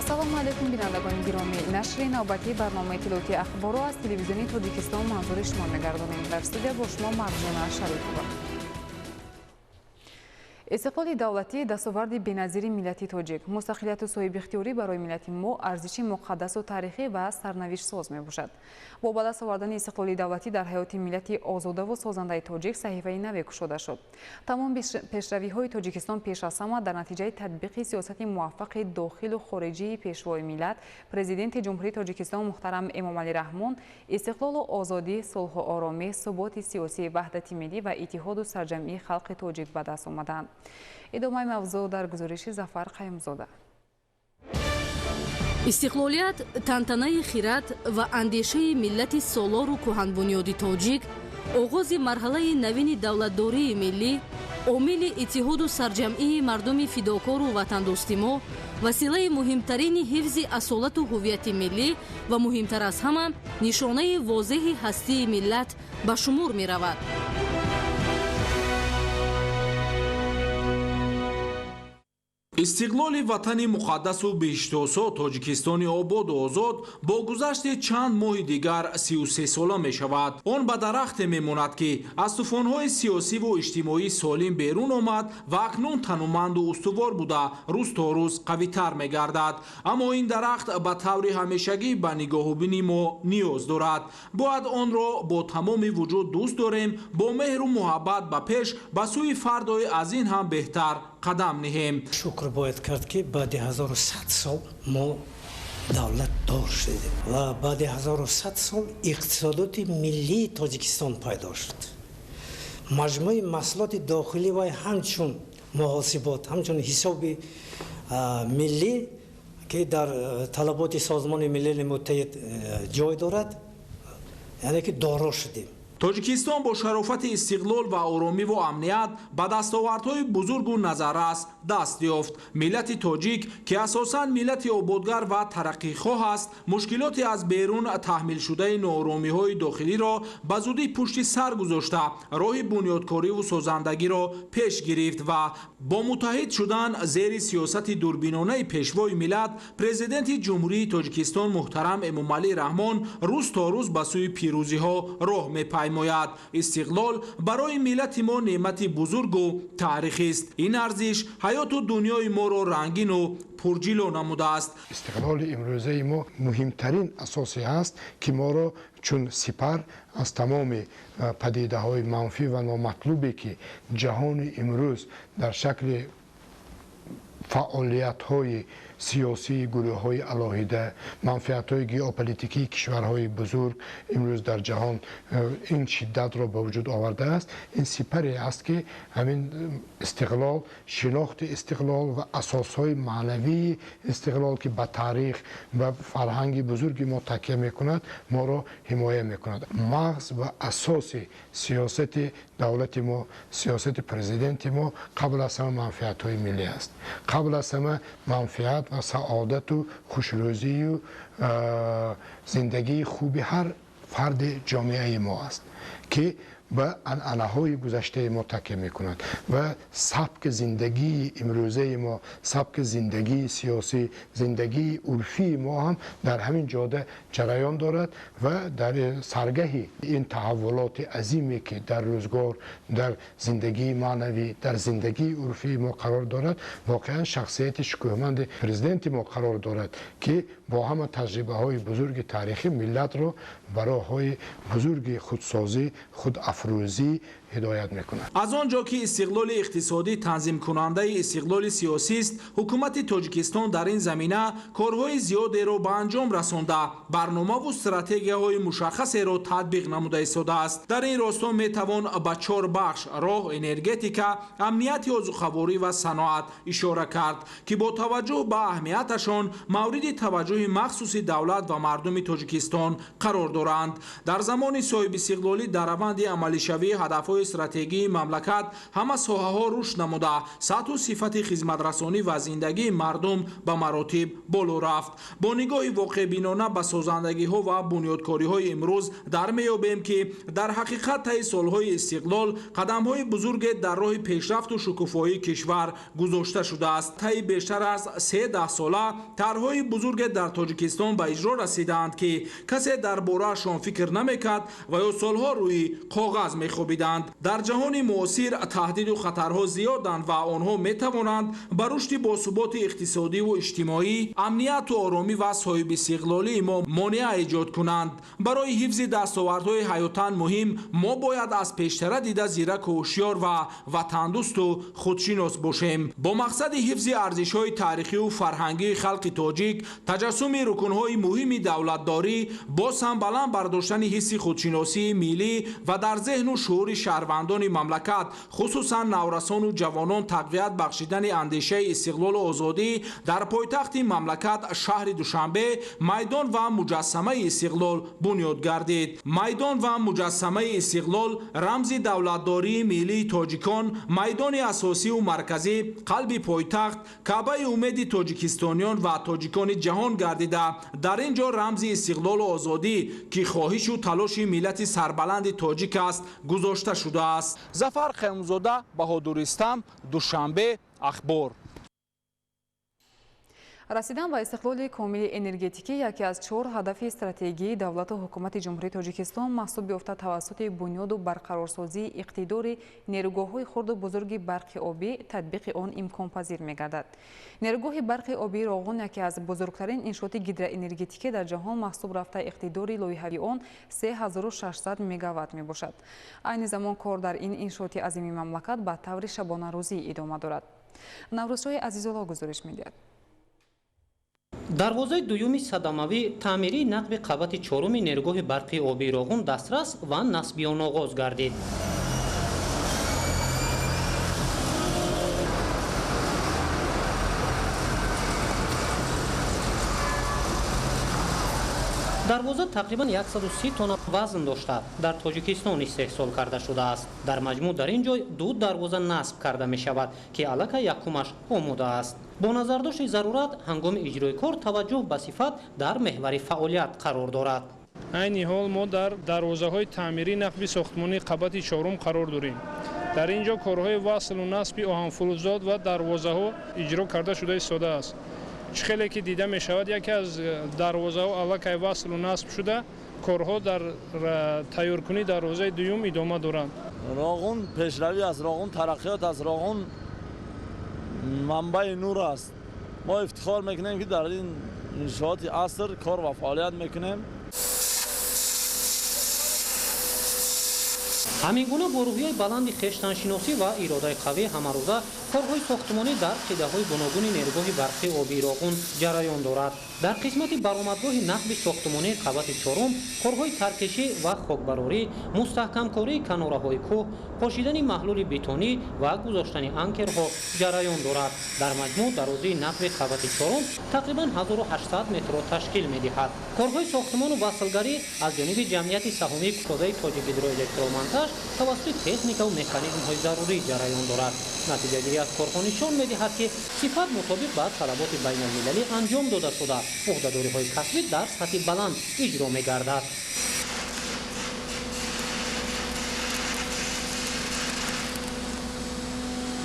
ассалому алайкум бинандагони гиромӣ, нашри навбатии барномаи иттилоъоти ахборо аз телевизиони Тоҷикистон манзури шумо мегардонем. Дар студия бо шумо Марҷона Шарипова. استقلال دولتی دستاورد بی‌نظیر ملت تاجیک، مستقلیت و صاحب اختیاری برای ملت ما ارزش مقدس و تاریخی و سرنوشت ساز می‌باشد. با به دست آوردن استقلال دولتی در حیات ملت آزاده و سازنده تاجیک صحیفه نو گشوده شد. تمام پیشروی‌های تاجیکستان پیش از همه در نتیجه تطبیق سیاست موفق داخل و خارجی پیشوای ملت، پرزیدنت جمهوری تاجیکستان محترم امامعلی رحمان، استقلال و آزادی، صلح و آرامی، ثبات سیاسی، وحدت ملی و اتحاد و سرجمعی خلق تاجیک به دست آمدند. ادامه موضوع در گزارش ظفر قیمزاده. استقلالیت، تنتنه خیرات و اندیشه ملت سالار و کهن‌بنیاد تاجیک، آغاز مرحله نوین دولتداری ملی، عامل اتحاد و سرجمعی مردم فداکار و وطن دوست ما، وسیله مهمترین حفظ اصالت و هویت ملی و مهمتر از همه نشانه واضح هستی ملت به شمار می رود. استقلال وطن مقدس و بیشتاسا تاجیکستان آباد و آزاد با گذشت چند ماه دیگر 33 ساله می شود. آن به درخت می ماند که از طوفان‌های سیاسی و اجتماعی سالم بیرون آمد و اکنون تنومند و استوار بوده روز تا روز قوی‌تر می گردد. اما این درخت به طور همیشگی به نگاه و بین ما نیاز دارد. باید آن را با تمام وجود دوست داریم، با مهر و محبت به پیش به سوی فردای از این هم بهتر قدم نهیم. شکر باید کرد که بعد 1100 سال ما دولت دار شدیم و بعد 1100 سال اقتصادات ملی تاجیکستان پیدا شد. مجموعه مسائل داخلی و همچون محاسبات، همچون حساب ملی که در طلبات سازمان ملل متحد جای دارد، یعنی که دارا شدیم. تاجیکستان با شرافت استقلال و آرامی و امنیت به دستاوردهای بزرگ و نظررس دست یافت. ملت تاجیک که اساساً ملت آبادگر و ترقیخواه است، مشکلاتی از بیرون تحمیل شده ناآرامی‌های داخلی را به زودی پشت سر گذاشته راه بنیادکاری و سازندگی را پیش گرفت و با متحد شدن زیر سیاست دوربینانه پیشوای ملت، پرزیدنت جمهوری تاجیکستان محترم امامعلی رحمان روز تا روز به سوی پیروزی‌ها راه می‌پیماید. استقلال برای ملت ما نعمت بزرگ و تاریخی است. این ارزش حیات و دنیای ما را رنگین و پرجلو نموده است. استقلال امروزه ما مهمترین اساسی است که ما را چون سپر از تمام پدیده های منفی و نامطلوبی که جهان امروز در شکل فعالیت های سیاسی، گروه های علاهیده، منفعت های گئوپلیتیکی کشورهای بزرگ امروز در جهان این شدت را به وجود آورده است. این سپری است که همین استقلال، شناخت استقلال و اساس های معنوی استقلال که به تاریخ و فرهنگ بزرگی ما تکیه میکند ما را حمایت میکند. مغز و اساس سیاست دولت ما، سیاست پرزیدنت ما قبل از همه منفعت های ملی است. قبل از همه منفعت و سعادت و خوشروزی و زندگی خوبی هر فرد جامعه ما است که به عنعنه‌های گذشته ما تکیه می‌کند و سبک زندگی امروزه ما، سبک زندگی سیاسی، زندگی عرفی ما هم در همین جاده جریان دارد و در سرگه این تحولات عظیمی که در روزگار در زندگی معنوی، در زندگی عرفی ما قرار دارد، واقعا شخصیت شکوهمند پرزیدنت ما قرار دارد که با همه تجربه‌های بزرگ تاریخی ملت را برای های بزرگ خودسازی، خود افروزی هدایت میکند. از آنجا که استقلال اقتصادی تنظیم کننده استقلال سیاسی است، حکومت تاجیکستان در این زمینه کارهای زیادی را به انجام رسانده، برنامه و استراتژی‌های مشخصی را تطبیق نموده ایستاده است. در این راستا میتوان به 4 بخش راه، انرژتیکا، امنیت آذوقه‌واری و صنعت اشاره کرد که با توجه به اهمیتشان مورد توجه مخصوص دولت و مردم تاجیکستان قرار دارند. در زمان صاحب استقلالی در روند عملی شوی هدف‌های сафҳаҳои стратегии мамлакат ҳама соҳаҳо рушд намуда, сатҳу сифати хизматрасонӣ ва зиндагии мардум ба маротиб боло рафт. бо нигоҳи воқеъбинона ба созандагиҳо ва бунёдкориҳои имрӯз дар меёбем ки дар ҳақиқат таи солҳои истиқлол қадамҳои бузурге дар роҳи пешрафту шукуфоии кишвар гузошта шудааст. таи бештар аз 3 даҳсола тарҳҳои бузурге дар тоҷикистон ба иҷро расидаанд ки касе дар бораашон фикр намекард ва ё солҳо рӯи коғаз мехобиданд. дар ҷаҳони муосир таҳдиду хатарҳо зиёданд ва онҳо метавонанд ба рушди босуботи иқтисодиву иҷтимоӣ, амнияту оромӣ ва соҳибистиқлолии мо монеа эҷод кунанд. барои ҳифзи дастовардҳои ҳаётан муҳим мо бояд аз пештара дида зираку ҳушёр ва ватандӯсту худшинос бошем. бо мақсади ҳифзи арзишҳои таърихиву фарҳангии халқи тоҷик, таҷассуми рукунҳои муҳими давлатдорӣ, боз ҳам баланд бардоштани ҳисси худшиносии миллӣ ва дар зеҳну шуури шаҳрвандони мамлакат, хусусан наврасону ҷавонон тақвият бахшидани андешаи истиқлолу озодӣ дар пойтахти мамлакат шаҳри Душанбе майдон ва муҷассамаи истиқлол бунёд гардид. майдон ва муҷассамаи истиқлол рамзи давлатдории миллии тоҷикон, майдони асосиву марказӣ, қалби пойтахт, каъбаи умеди тоҷикистониён ва тоҷикони ҷаҳон гардида, дар ин ҷо рамзи истиқлолу озодӣ ки хоҳишу талоши миллати сарбаланди тоҷик аст, гузошта шудааст. зафар қаюмзода, Баҳодуристам, Душанбе, Ахбор. расидан ба истиқлоли комили энергетикӣ яке аз 4 ҳадафи стратегии давлату ҳукумати ҷумҳурии Тоҷикистон маҳсуб ёфта тавассути бунёду барқарорсозии иқтидори нерӯгоҳҳои хурду бузурги барқи обӣ татбиқи он имконпазир мегардад. нерӯгоҳи барқи обии Роғун яке аз бузургтарин иншооти гидроэнергетикӣ дар ҷаҳон маҳсуб рафта иқтидори лоиҳавии он 3600 мегаватт мебошад. айни замон кор дар ин иншооти азими мамлакат ба таври шабонарӯзӣ идома дорад. наврӯзшоҳи Азизулло гузориш медиҳад. дарвозаи дуюми садамавӣ таъмирии нақби қабати чоруми нерӯгоҳи барқи обии Роғун дастрас ва насби он оғоз гардид. дарвоза тақрибан 130 тонна вазн дошта дар Тоҷикистон истеҳсол карда шудааст. дар маҷмӯъ дар ин ҷой 2 дарвоза насб карда мешавад ки аллакай якумаш омода аст. бо назардошти зарурат ҳангоми иҷрои кор таваҷҷӯҳ ба сифат дар меҳвари фаъолият қарор дорад. айни ҳол мо дар дарвозаҳои таъмирии нақби сохтмонии қабати чорум қарор дорем. дар ин ҷо корҳои васлу насби оҳанфурӯзот ва дарвозаҳо иҷро карда шуда истодааст. хеле ки дида мешавад яке аз дарвозаҳо аллакай васлу насб шуда корҳо дар тайёркунии дарвозаи дуюм идома доранд. Роғун пешравӣ аст, Роғун тараққиёт аст, Роғун манбаи нур аст. мо ифтихор мекунем ки дар ин иншооти аср кор ва фаъолият мекунем. ҳамин гуна бо рӯҳияи баланди хештаншиносӣ ва иродаи қавии ҳамарӯза корҳои сохтмонӣ дар қидаҳои гуногуни нерӯгоҳи барқи обии Роғун ҷараён дорад. дар қисмати баромадгоҳи нақби сохтмонии қабати чорум корҳои таркишӣ ва хокбарорӣ, мустаҳкамкории канораҳои кӯҳ, пошидани маҳлули бетонӣ ва гузоштани анкерҳо ҷараён дорад. дар маҷмӯъ дарозии нақби қабати чорум тақрибан 1800 метрро ташкил медиҳад. корҳои сохтмону васлгарӣ аз ҷониби ҷамъияти саҳомии кушодаи Тоҷикгидроэлектромонтаж тавассути техникаву механизмҳои зарурӣ ҷараён дорад. натиҷагирӣ аз корҳо нишон медиҳад ки сифат мутобиқ ба талаботи байналмилалӣ анҷом дода шуда уҳдадориҳои касбӣ дар сатҳи баланд иҷро мегардад.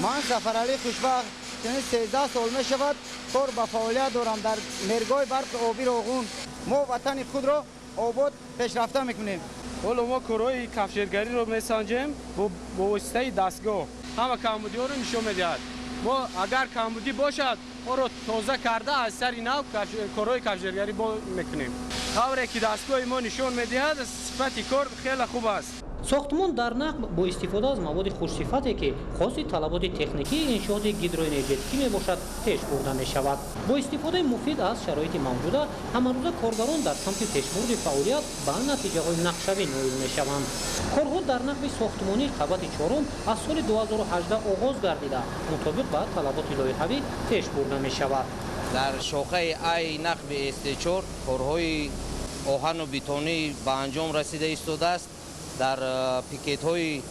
ман Сафаралӣ Хушбахт 13 сол мешавад кор ба фаъолият дорам дар нерӯгоҳи барқи обии Роғун. мо ватани худро обод пешрафта мекунем. ҳоло мо корҳои кафшергариро месанҷем бо воситаи дастгоҳ. ҳама камбудиҳоро нишон медиҳад. мо агар камбудӣ бошад моро тоза карда аз сари нав корҳои кафшергарӣ мекунем. тавре ки дастгоҳи мо нишон медиҳад сифати кор хеле хуб аст. сохтмон дар нақб бо истифода аз маводи хушсифате ки хоси талаботи техникии иншооти гидроэнергетикӣ мебошад пеш бурда мешавад. бо истифодаи муфид аз шароити мавҷуда ҳамарӯза коргарон дар самти пешбурди фаъолият ба натиҷаҳои нақшавӣ ноил мешаванд. корҳо дар нақби сохтмонии қабати чорум аз соли 2018 оғоз гардида мутобиқ ба талаботи лоиҳавӣ пеш бурда мешавад. дар шохаи ай нақби ST4 корҳои оҳану бетонӣ ба анҷом расида истодааст. дар пикетҳои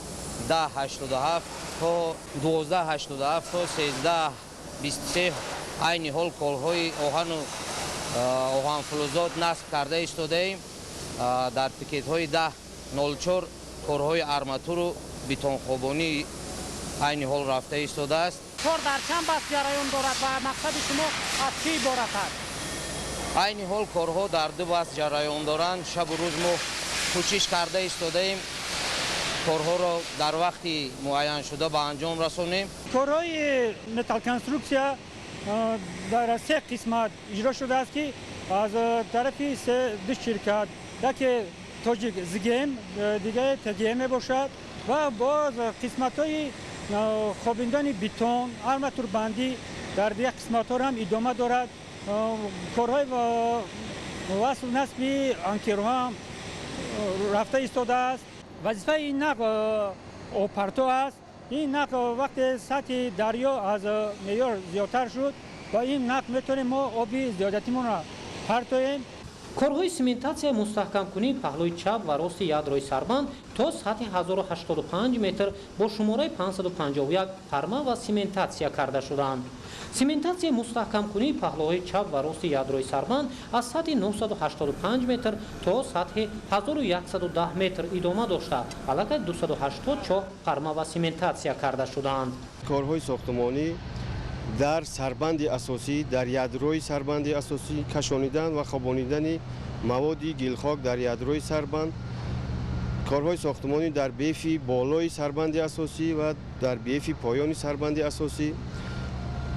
1087 تا 1287 تا 1323 عین حال کالهای آهن و آهن فلزات نصب کرده ایستاده‌ایم. در پیکت‌های 1004 کارهای آرماتور و بتون خوابانی عین حال رفته ایستاده است. کار در چند بخش جریان دارد و مقصد شما از چی عبارت است؟ عین حال کارها در دو بخش جریان دارند. شب و روز ما کوشش کرده ایستاده‌ایم کارها را در وقتی معین شده به انجام رسانیم. کارهای متال کنسترکسیا در سه قسمت اجرا شده است که از طرف دو شرکت، یکی تاجیک زگیم، دیگه تگیم باشد و باز قسمت‌های خوابیدن بتون، آرماتور بندی در دیگر قسمت‌ها هم ادامه دارد. کارهای وصل نصب انکرها هم رفته ایستاده است. وظیفه این نقل آپارتو است. این نقل وقتی سطح دریا از معیار زیادتر شد و این نقل میتونیم ما آبی زیادتیمون را پرتویم. کارهای سیمنتاسیا مستحکم کنی پهلوی چپ و راست یادروی سربند تا سطح 1085 متر با شماره 551 پرما و سیمنتاسیا کرده شدند. سیمنتاسیا مستحکم کنی پهلوی چپ و راست یادروی سربند از سطح 985 متر تا سطح 1110 متر ادامه داشته، علاوه 284 پرما و سیمنتاسیا کرده شدند. کارهای ساختمانی در سربند اساسی، در یادروی سربند اساسی کشانیدن و خوابانیدن مواد گلخاک در یادروی سربند، کارهای ساختمانی در بیفی بالای سربند اساسی و در بیفی پایانی سربند اساسی،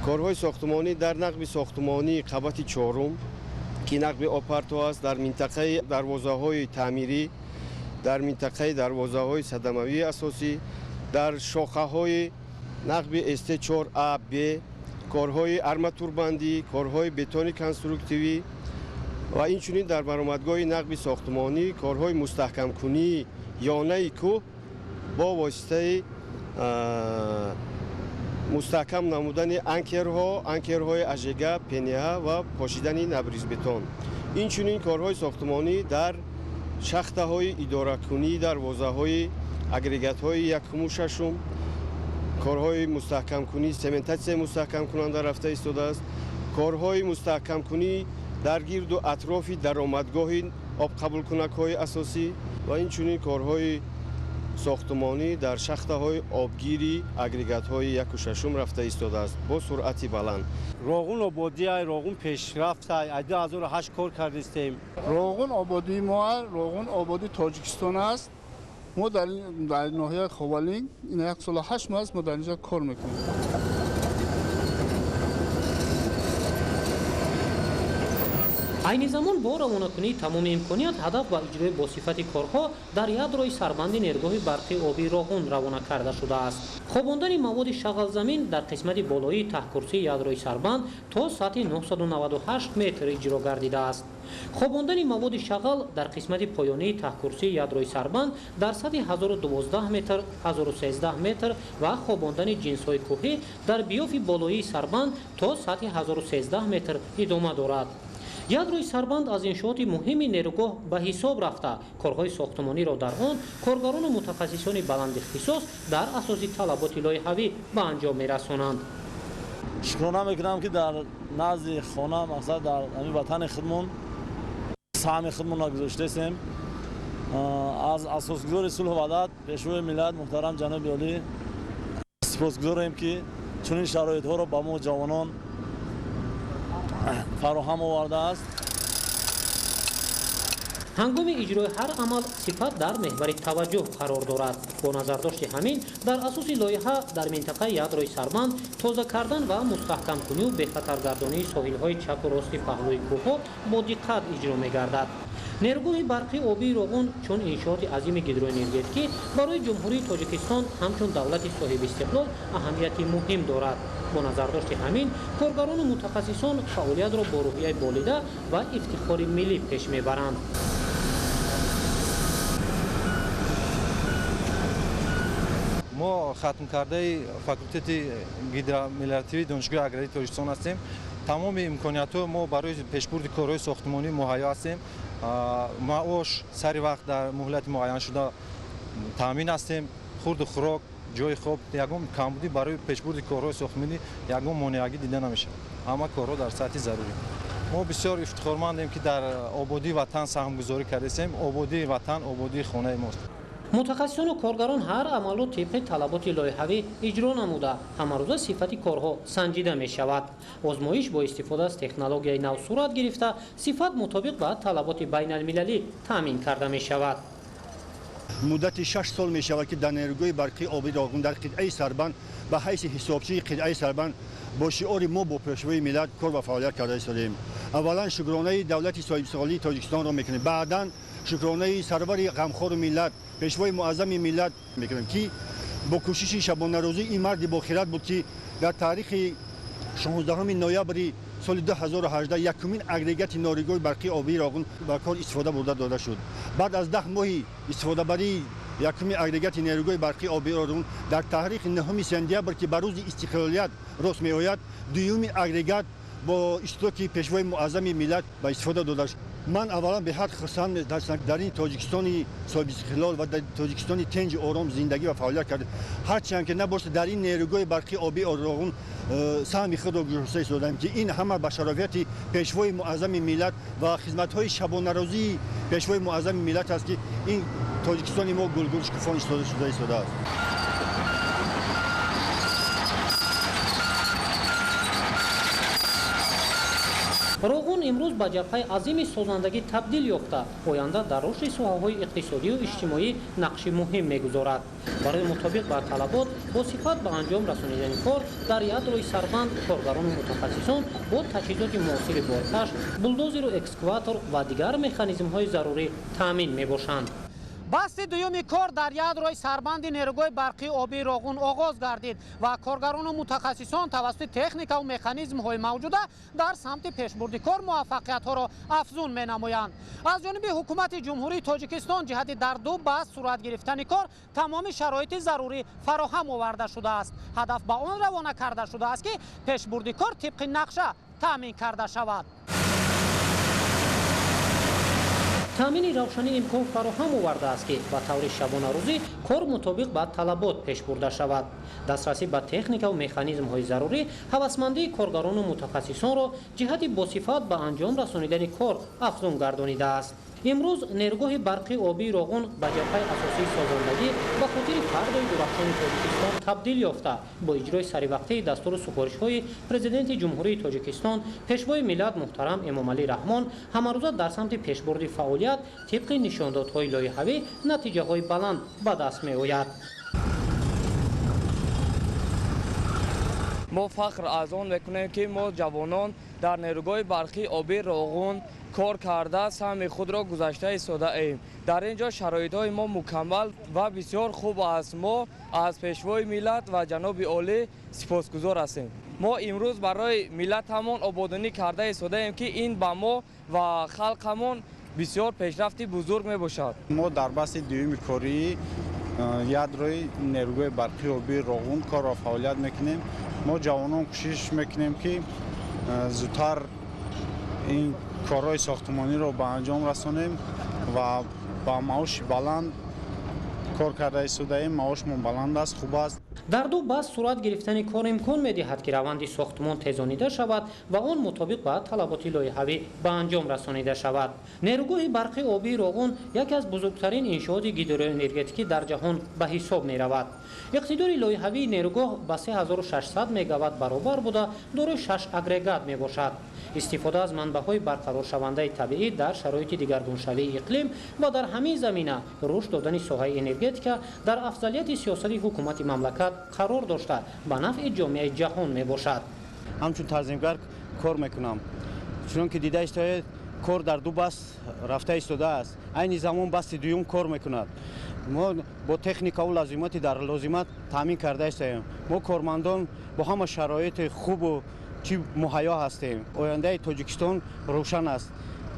کارهای ساختمانی در نقب ساختمانی قبط چهارم که نقب آپارتو است، در منطقه دروازه‌های تعمیری، در منطقه دروازه‌های صدموی اساسی، در شاخه‌های نقب است 4A B، کارهای آرماتور بندی، کارهای بتون کنسترکتیوی و اینچنین در برآمدگاه نقب ساختمانی کارهای مستحکم کنی یانه کوه با واسطه مستحکم نمودن انکرهای اژگا، پنیه و پاشیدن نبریز بتون. اینچنین کارهای ساختمانی در شاخته‌های اداره کنی در واژه‌های اگریگات‌های یکم و ششم، کارهای مستحکم کنی سمنتاسیا مستحکم کننده رفته ایستاده است. کارهای مستحکم کنی در گرد و اطراف درآمدگاه آب قبول کنک‌های اساسی و اینچنین کارهای ساختمانی در شاخته‌های آبگیری اگریگات‌های یک و ششم رفته ایستاده است با سرعت بلند. روغن آبادی روغن پیشرفت 2008 کار کردیم. روغن آبادی ما روغن آبادی تاجیکستان است. ما در ناحیه خوالین این 1 سال 8 ماه است ما در اینجا کار میکنیم. عین زمان با روانه‌کنی تمام امکانات هدف و اجرای با صفت کارها در یادروی سربند نیروگاه برقی آبی روغن روانه کرده شده است. خواباندن مواد شغل زمین در قسمت بالایی ته‌کرسی یادروی سربند تا سطح 998 متر اجرا گردیده است. خواباندن مواد شغل در قسمت پایانی ته‌کرسی یادروی سربند در سطح 1012 متر، 1013 متر و خواباندن جنس‌های کوهی در بیاف بالایی سربند تا سطح 1013 متر ادامه دارد. یادروی سربند از انشاءات مهم نیروگاه به حساب رفته کارهای ساختمانی را در آن کارگران و متخصصان بلند اختصاص در اساس طلبات لایحه‌ای به انجام می‌رسانند. شکرانه میکنم که در نزد خانه مقصد در همین وطن خودمون سهم خودمون را گذاشته هستیم. از اساسگزار صلح و وحدت پیشوای ملت محترم جناب عالی سپاسگزاریم که چنین شرایط‌ها را به ما جوانان فراهم آورده است. هنگام اجرای هر عمل صفت در محور توجه قرار دارد. با نظرداشت همین در اساس لایحه در منطقه یادروی سربند تازه کردن و مستحکم کنی و بهتر گردانی ساحل‌های چپ و راست پهلوی کوه‌ها با دقت اجرا می‌گردد. نیروگاه برقی آبی روغن چون انشاءات عظیم گیدروانرژتیکی برای جمهوری تاجیکستان همچون دولت صاحب استقلال اهمیتی مهم دارد. با نظرداشت همین کارگران و متخصصان فعالیت را با روحیه بالیده و افتخار ملی پیش میبرند. ما ختم کرده فاکولتت گیدروملراتیوی دانشگاه اگراری تاجیکستان هستیم. تمام امکانیات‌ها ما برای پیشبرد کارهای ساختمانی مهیا هستیم. معاش سری وقت در مهلت معین شده تامین هستیم. хурду хӯрок ҷои хоб ягон камбудӣ барои пешбурди корҳои сохтмонӣ ягон монеагӣ дида намешавад. Ҳама корҳо дар сатҳи зарурӣ. мо бисёр ифтихормандем ки дар ободии ватан саҳмгузорӣ кардем. Ободии ватан ободии хонаи мост. мутахассисону коргарон ҳар амалро тибқи талаботи лоиҳавӣ иҷро намуда ҳамарӯза сифати корҳо санҷида мешавад. озмоиш бо истифода аз технологияи нав сурат гирифта сифат мутобиқ ба талаботи байналмилалӣ таъмин карда мешавад. муддати 6 сол мешавад ки дар нерӯгои барқии оби роғун дар қитъаи Сарбанд ба ҳайси ҳисобчии қитъаи Сарбанд бо шиори мо бо пешвои миллат кор ва фаъолият карда истодем. аввалан шукронаи давлати соҳибистоқлалии Тоҷикистонро мекунем. баъдан шукронаи сарвари ғамхору миллат пешвои муаззами миллат мекунем ки бо кӯшиши шабонарӯзӣ ин марди бохират буд ки дар таърихи 16 ноябри соли 2018 якумин агрегати норигои барқии обии роғун ба кор истифода бурда дода шуд. баъд аз 10 моҳи истифодабарии якумин агрегати нерӯгои барқии обии роғун дар таърихи 9 сентябр ки ба рӯзи истиқлолият рост меояд дуюмин агрегат бо иштироки пешвои муаззами миллат ба истифода дода шуд. ман аввалан беҳад хурсанд дар ин Тоҷикистони соҳибистиқлол ва дар Тоҷикистони тинҷу ором зиндагӣ ва фаъолият кардем. ҳарчанд ки набошад дар ин нерӯгои барқии обии роғун саҳми худро гузошта истодаем ки ин ҳама ба шарофияти пешвои муаззами миллат ва хизматҳои шабонарӯзии пешвои муаззами миллат аст ки ин Тоҷикистони мо гулгул шукуфон истодааст. роғун имрӯз ба ҷабҳаи азими созандагӣ табдил ёфта оянда дар рушди соҳаҳои иқтисодию иҷтимоӣ нақши муҳим мегузорад. барои мутобиқ ба талабот бо сифат ба анҷом расонидани кор дар ядрои Сарбанд коргарону мутахассисон бо таҷҳизоти муосири боркаш, булдозеру экскаватор ва дигар механизмҳои зарурӣ таъмин мебошанд. басти дуюми кор дар ядрои Сарбанди нерӯгои барқии обии роғун оғоз гардид ва коргарону мутахассисон тавассути техникаву механизмҳои мавҷуда дар самти пешбурди кор муваффақиятҳоро афзун менамоянд. аз ҷониби ҳукумати ҷумҳурии Тоҷикистон ҷиҳати дар ду баст сурат гирифтани кор тамоми шароити зарурӣ фароҳам оварда шудааст. ҳадаф ба он равона карда шудааст ки пешбурди кор тибқи нақша таъмин карда шавад. таъмини равшанӣ имкон фароҳам овардааст ки ба таври шабонарӯзӣ кор мутобиқ ба талабот пеш бурда шавад. дастрасӣ ба техникаву механизмҳои зарурӣ ҳавасмандии коргарону мутахассисонро ҷиҳати босифат ба анҷом расонидани кор афзун гардонидааст. имрӯз нерӯгоҳи барқии обии роғун ба ҷабҳаи асосии созандагӣ ба хотири фардои дурахшони Тоҷикистон табдил ёфта бо иҷрои саривақтии дастуру супоришҳои президенти ҷумҳурии Тоҷикистон пешвои миллат муҳтарам Эмомалӣ Раҳмон ҳамарӯза дар самти пешбурди фаъолият тибқи нишондодҳои лоиҳавӣ натиҷаҳои баланд ба даст меояд. мо фахр аз он мекунем ки мо ҷавонон дар нерӯгоҳи барқии обии роғун кор карда саҳми худро гузашта истодаем. дар ин ҷо шароитҳои мо мукаммал ва бисёр хуб аст. мо аз пешвои миллат ва ҷаноби олӣ сипосгузор ҳастем. мо имрӯз барои миллатамон ободонӣ карда истодаем ки ин ба мо ва халқамон бисёр пешрафти бузург мебошад. мо дар басти дуюми кории ядрои нерӯгои барқии обии роғун кор ва фаъолият мекунем. мо ҷавонон кӯшиш мекунем ки зудтар ин корҳои сохтмониро ба анҷом расонем ва ба маоши баланд кор карда истодаем. маошмон баланд аст, хуб аст. дар ду баст сурат гирифтани кор имкон медиҳад ки раванди сохтмон тезонида шавад ва он мутобиқ ба талаботи лоиҳавӣ ба анҷом расонида шавад. нерӯгоҳи барқии обии роғун яке аз бузургтарин иншооти гидроэнергетикӣ дар ҷаҳон ба ҳисоб меравад. иқтидори лоиҳавии нерӯгоҳ ба 3600 мегаватт баробар буда дорои 6 агрегат мебошад. истифода аз манбаъҳои барқароршавандаи табиӣ дар шароити дигаргуншавии иқлим ва дар ҳамин замина рушд додани соҳаи энергетика дар афзалияти сиёсати ҳукумати мамлакат қарор дошта ба нафъи ҷомеаи ҷаҳон мебошад. ҳамчун танзимгар кор мекунам. чунон ки дида истоед кор дар ду баст рафта истодааст. айни замон басти дуюм кор мекунад. мо бо техникаву лозимати дар лозимат таъмин карда истоем. мо кормандон бо ҳама шароити хубу чӣ муҳайё ҳастем. ояндаи Тоҷикистон рӯшан аст.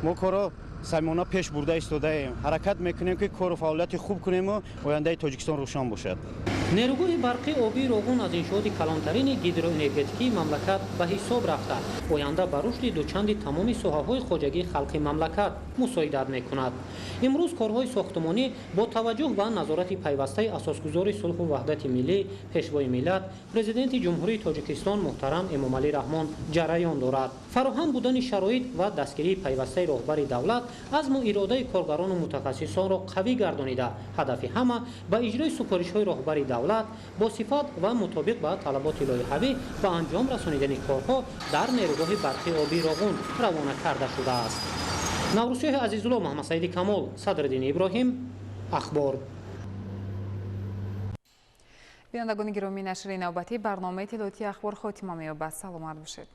мо корро саймона пеш бурда истодаем. ҳаракат мекунем ки кору фаъолияти хуб кунему ояндаи Тоҷикистон рӯшан бошад. нерӯгоҳи барқи обии роғун аз иншооти калонтарини гидроэнергетикии мамлакат ба ҳисоб рафта оянда ба рушди дучанди тамоми соҳаҳои хоҷагии халқи мамлакат мусоидат мекунад. имрӯз корҳои сохтмонӣ бо таваҷҷӯҳ ба назорати пайвастаи асосгузори сулҳу ваҳдати миллӣ пешвои миллат президенти ҷумҳурии тоҷикистон муҳтарам эмомалӣ раҳмон ҷараён дорад. фароҳам будани шароит ва дастгирии пайвастаи роҳбари давлат азму иродаи коргарону мутахассисонро қавӣ гардонида ҳадафи ҳама ба иҷрои супоришҳои роҳбари давлат бо сифат ва мутобиқ ба талаботи лоиҳавӣ ба анҷом расонидани корҳо дар нерӯгоҳи барқи обии роғун равона карда шудааст. наврӯзшоҳи азизулло, муҳаммадсаиди камол, садриддини иброҳим, ахбор. бинандагони гиромӣ, нашри навбатӣ барномаи иттилоотии ахбор хотима меёбад. саломат бошед.